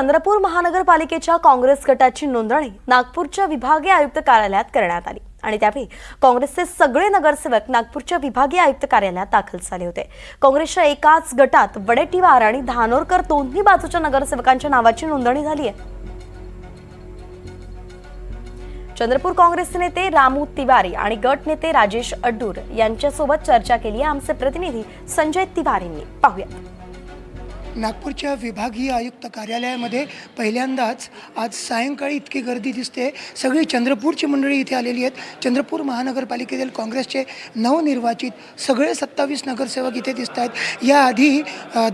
चंद्रपूर महानगरपालिकेच्या काँग्रेस गटाची नोंदणी नागपूरच्या विभागीय आयुक्त कार्यालयात करण्यात आली आणि त्यावेळी काँग्रेसचे सगळे नगरसेवक नागपूरच्या विभागीय आयुक्त कार्यालयात दाखल झाले होते। काँग्रेसच्या एकाच गटात वडेट्टीवार आणि धानोरकर दोन्ही बाजूच्या नगरसेवकांच्या नावाची नोंदणी झाली आहे। चंद्रपूर काँग्रेसचे नेते रामू तिवारी आणि गट नेते राजेश अड्डूर यांच्यासोबत चर्चा केली आहे। आमचे प्रतिनिधी संजय तिवारींनी पाहूया। नागपूरच्या विभागीय आयुक्त कार्यालयामध्ये पहिल्यांदाच आज सायंकाळी इतकी गर्दी दिसते। सगळी चंद्रपूरची मंडळी इथे आलेली आहेत। चंद्रपूर महानगरपालिकेतील काँग्रेसचे नवनिर्वाचित सगळे 27 नगरसेवक इथे दिसत आहेत। याआधी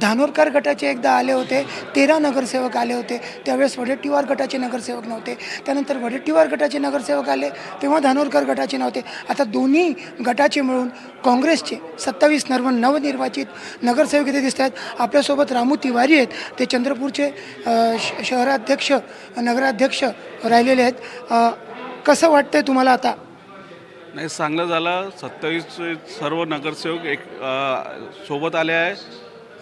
धानोरकर गटाचे एकदा आले होते, 13 नगरसेवक आले होते, त्यावेळेस वडेट्टीवार गटाचे नगरसेवक नव्हते। त्यानंतर वडेट्टीवार गटाचे नगरसेवक आले तेव्हा धानोरकर गटाचे नव्हते। आता दोन्ही गटाचे मिळून काँग्रेसचे 27 नवनिर्वाचित नगरसेवक इथे दिसत आहेत। आपल्यासोबत रामू तिवारी आहेत, ते चंद्रपूरचे शहराध्यक्ष नगराध्यक्ष राहिलेले आहेत। कसं वाटतंय तुम्हाला आता? नाही, चांगलं झालं। 27 सर्व नगरसेवक एक सोबत आले आहे,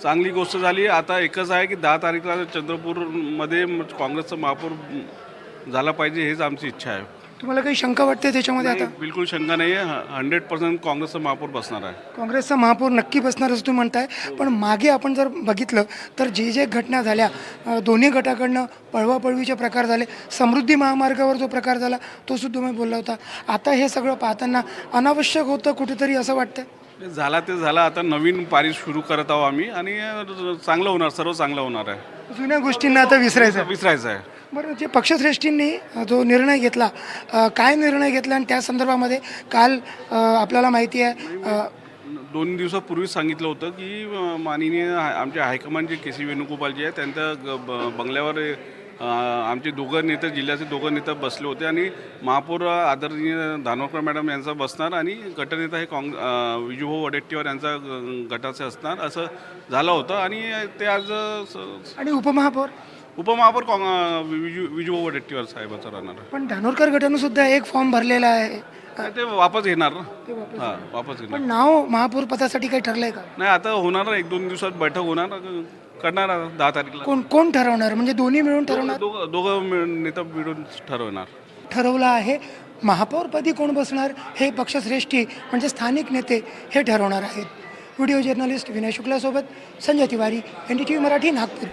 चांगली गोष्ट झाली। आता एकच आहे की 10 तारीखला चंद्रपूरमध्ये काँग्रेसचा महापौर झाला पाहिजे, हेच आमची इच्छा आहे। तुम्हाला काही शंका वाटते त्याच्यामध्ये? आता बिलकुल शंका नाही आहे, 100% काँग्रेसचा महापौर बसणार आहे। काँग्रेसचा महापौर नक्की बसणार असं तुम्ही म्हणताय, पण मागे आपण जर बघितलं तर जे घटना झाल्या, दोन्ही गटाकडनं पळवापळवीचे प्रकार झाले, समृद्धी महामार्गावर जो प्रकार झाला तो सुद्धा तुम्ही बोलला होता। आता हे सगळं पाहताना अनावश्यक होतं कुठेतरी असं वाटतंय? झाला ते झाला, आता नवीन पारी सुरू करत आहोत आम्ही आणि चांगलं होणार, सर्व चांगलं होणार आहे। जुन्या गोष्टींना आता विसरायचं आहे। बरं, जे पक्षश्रेष्ठींनी जो निर्णय घेतला, काय निर्णय घेतला आणि त्या संदर्भामध्ये काल आपल्याला माहिती आहे 2 दिवसापूर्वी सांगितलं होतं की माननीय आमचे हायकमांड के सी वेणुगोपालजी आहे, त्यांच्या बंगल्यावर आमचे दोघं नेते, जिल्ह्याचे दोघं नेते बसले होते आणि महापौर आदरणीय धानोरकर मॅडम यांचा बसणार आणि गटनेता हे विजूभाऊ वडेट्टीवार यांचा गटाचे असणार, असं झालं होतं। आणि ते आज आणि उपमहापौर विजूभाऊ वडेट्टीवार साहेबांचा राहणार। पण धानोरकर गटानं सुद्धा एक फॉर्म भरलेला आहे, ते वापस येणार ना, वापस येणार। पण नाव महापौर पदासाठी काही ठरलंय का? नाही, आता होणार, 1-2 दिवसात बैठक होणार, करणार 10 तारीखला। कोण ठरवणार? म्हणजे दोन्ही मिळून ठरवणार? दोघं नेता मिळून ठरवणार। ठरवलं आहे। महापौरपदी कोण बसणार हे पक्षश्रेष्ठी म्हणजे स्थानिक नेते हे ठरवणार आहेत। व्हिडिओ जर्नलिस्ट विनय शुक्लासोबत संजय तिवारी, NDTV मराठी, नागपूर।